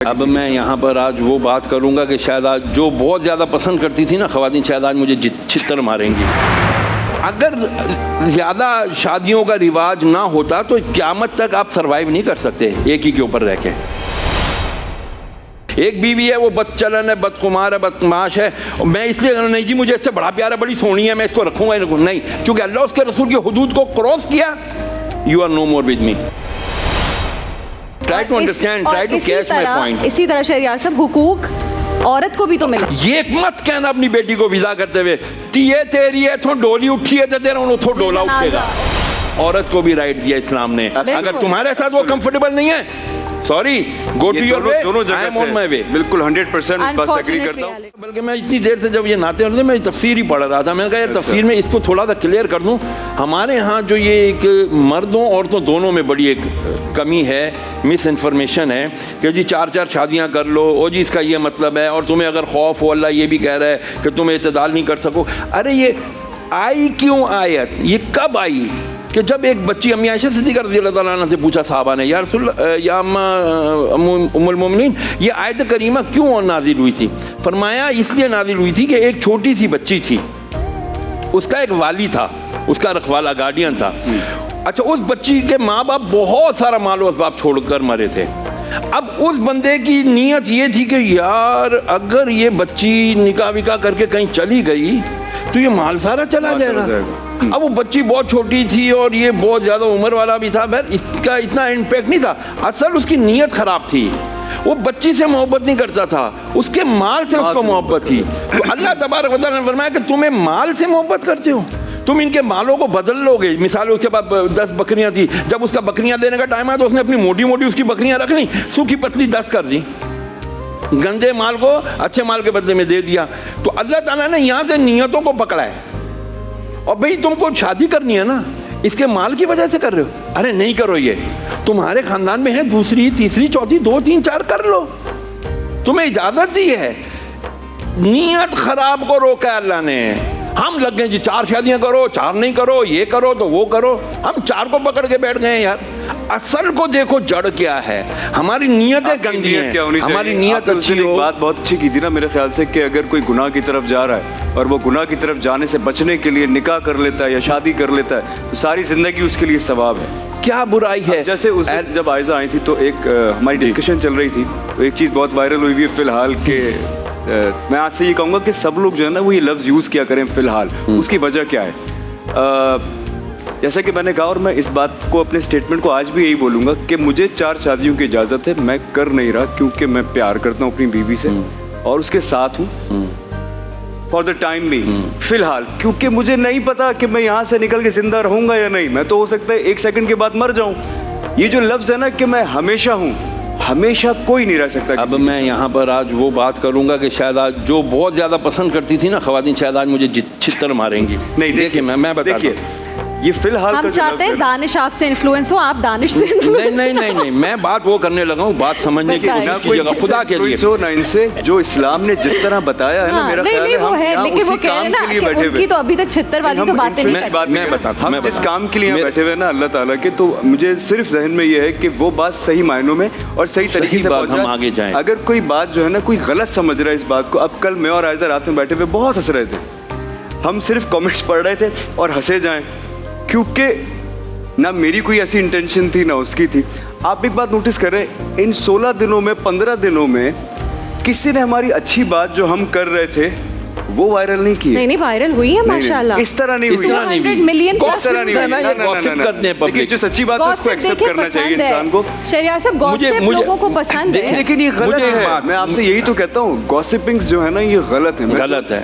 اب میں یہاں پر آج وہ بات کروں گا کہ شاید آج جو بہت زیادہ پسند کرتی تھی نا خواتین، شاید آج مجھے چھتر ماریں گی۔ اگر زیادہ شادیوں کا رواج نہ ہوتا تو قیامت تک آپ سروائیو نہیں کر سکتے ایک ہی کے اوپر رہ کے۔ ایک بیوی ہے وہ بد چلن ہے، بدقمار ہے، بدمعاش ہے، میں اس لیے نہیں جی مجھے اس سے بڑا پیار ہے، بڑی سونی ہے، میں اس کو رکھوں گا نہیں، چونکہ اللہ اس کے رسول کی حدود کو کراس کیا، you are no more with me. Try to understand, try to catch my point۔ اسی طرح شہریار صاحب حقوق عورت کو بھی تو ملا۔ یہ مت کہنا اپنی بیٹی کو ویزا کرتے ہوئے تیے تیری ہے تو ڈولی اٹھی ہے تو تیرا انہوں تو ڈولا اٹھے گا۔ عورت کو بھی رائٹ دیا اسلام نے، اگر تمہارے ساتھ وہ کمفرٹیبل نہیں ہے sorry go to your way, I am on my way. بالکل 100% بس ایگری کرتا ہوں۔ بلکہ میں اتنی دیر سے جب یہ نعتیں ہوتے میں تفسیر ہی پڑھ رہا تھا، میں نے کہا یار تفسیر میں اس کو تھوڑا سا کلیئر کر دوں۔ ہمارے ہاں جو یہ ایک مردوں عورتوں دونوں میں بڑی ایک کمی ہے، مس انفارمیشن ہے کہ جی 4 شادیاں کر لو، او جی اس کا یہ مطلب ہے، اور تمہیں اگر خوف ہو اللہ یہ بھی کہہ رہا ہے کہ تم اعتدال نہیں کر سکو۔ ارے یہ آئی کیوں آیت، یہ کب آئی کہ جب ایک بچی امی عائشہ صدیقہ رضی اللہ تعالیٰ عنہ سے پوچھا صحابہ نے، یا رسول یا ام المومنین یہ آیت کریمہ کیوں نازل ہوئی تھی؟ فرمایا اس لیے نازل ہوئی تھی کہ ایک چھوٹی سی بچی تھی، اس کا ایک والی تھا، اس کا رکھوالا گارڈین تھا۔ اچھا اس بچی کے ماں باپ بہت سارا مال و اسباب چھوڑ کر مرے تھے۔ اب اس بندے کی نیت یہ تھی کہ یار اگر یہ بچی نکاح وکاح کر کے کہیں چلی گئی تو یہ مال سارا چلا جائے گا۔ اب وہ بچی بہت چھوٹی تھی اور یہ بہت زیادہ عمر والا بھی تھا، بہر اس کا اتنا امپیکٹ نہیں تھا، اصل اس کی نیت خراب تھی، وہ بچی سے محبت نہیں کرتا تھا، اس کے مال سے اس کو محبت تھی۔ تو اللہ تبارک و تعالیٰ نے فرمایا کہ تمہیں مال سے محبت کرتے ہو، تم ان کے مالوں کو بدل لو گے۔ مثال اس کے بعد 10 بکریاں تھی، جب اس کا بکریاں دینے کا ٹائم آیا تو اس نے اپنی موٹی موٹی اس کی بکریاں رکھ لی، سوکھی پتلی 10 کر دی، گندے مال کو اچھے مال کے بدلے میں دے دیا۔ تو اللہ تعالیٰ نے یہاں سے نیتوں کو پکڑا ہے، اور بھئی تم کو شادی کرنی ہے نا اس کے مال کی وجہ سے کر رہے ہو، ارے نہیں کرو، یہ تمہارے خاندان میں ہے دوسری تیسری چوتھی 2 3 4 کر لو، تمہیں اجازت دی ہے۔ نیت خراب کو روکا ہے اللہ نے۔ ہم لگ گئے جی 4 شادیاں کرو، 4 نہیں کرو، یہ کرو تو وہ کرو، ہم 4 کو پکڑ کے بیٹھ گئے ہیں یار۔ اصل کو دیکھو جڑ کیا ہے، ہماری نیتیں گندی ہیں، ہماری نیت اچھی ہو۔ بات بہت اچھی کی تھی نا میرے خیال سے کہ اگر کوئی گناہ کی طرف جا رہا ہے اور وہ گناہ کی طرف جانے سے بچنے کے لیے نکاح کر لیتا ہے یا شادی کر لیتا ہے تو ساری زندگی اس کے لیے ثواب ہے۔ کیا برائی ہے؟ جیسے اس دن جب عائزہ آئی تھی تو ایک ہماری ڈسکشن چل رہی تھی، تو ایک چیز بہت وائرل ہوئی ہوئی ہے فی الحال کہ میں آج سے یہ کہوں گا کہ سب لوگ جو ہے نا وہ یہ لفظ یوز کیا کریں فی الحال۔ اس کی وجہ کیا ہے؟ جیسا کہ میں نے کہا اور میں اس بات کو اپنے اسٹیٹمنٹ کو آج بھی یہی بولوں گا کہ مجھے 4 شادیوں کی اجازت ہے، میں کر نہیں رہا کیونکہ میں پیار کرتا ہوں اپنی بیوی سے اور اس کے ساتھ ہوں فار دا ٹائم بینگ، فی الحال، کیونکہ مجھے نہیں پتا کہ میں یہاں سے نکل کے زندہ رہوں گا یا نہیں، میں تو ہو سکتا ہے 1 سیکنڈ کے بعد مر جاؤں۔ یہ جو لفظ ہے نا کہ میں ہمیشہ ہوں، ہمیشہ کوئی نہیں رہ سکتا۔ اب میں یہاں پر آج وہ بات کروں گا کہ شاید آج جو بہت زیادہ پسند کرتی تھی نا خواتین، شاید آج مجھے چھتر ماریں گی۔ نہیں دیکھیے میں بتاتا ہوں، یہ فی الحال ہم چاہتے ہیں دانش آپ سے انفلوئنس ہو، آپ دانش سے نہیں، میں بات وہ کرنے لگا ہوں، بات سمجھنے کی کوشش کیجیے گا خدا کے لیے۔ نہ ان سے جو اسلام نے جس طرح بتایا ہے نا، میرا خیال ہے ہم یہاں اسی کام کے لیے بیٹھے ہوئے، تو ابھی تک چھتر والی تو باتیں نہیں کرتے۔ میں بتاتا ہوں، ہم جس کام کے لیے بیٹھے ہوئے نا اللہ تعالیٰ کے، تو مجھے صرف ذہن میں یہ ہے کہ وہ بات صحیح معنوں میں اور صحیح طریقے سے ہم آگے جائیں۔ اگر کوئی بات جو ہے نا کوئی غلط سمجھ رہا ہے اس بات کو، اب کل میں اور عائزہ رات میں بیٹھے ہوئے بہت ہنس رہے تھے، ہم صرف کامنٹس پڑھ رہے تھے اور ہنسے جائیں، کیونکہ نہ میری کوئی ایسی انٹینشن تھی نہ اس کی تھی۔ آپ ایک بات نوٹس کریں، ان 16 دنوں میں 15 دنوں میں کسی نے ہماری اچھی بات جو ہم کر رہے تھے وہ وائرل نہیں کی۔ نہیں وائرل ہوئی ہے ماشاءاللہ، اس طرح نہیں ہوئی، 200 ملین اس طرح نہیں ہوئی۔ لیکن جو سچی بات ہے اس کو ایکسپٹ کرنا چاہیے انسان کو۔ شہریار صاحب گوسپ لوگوں کو پسند ہے، لیکن یہ غلط ہے، میں آپ سے یہی تو کہتا ہوں، گوسپنگز جو ہے نا یہ غلط ہے۔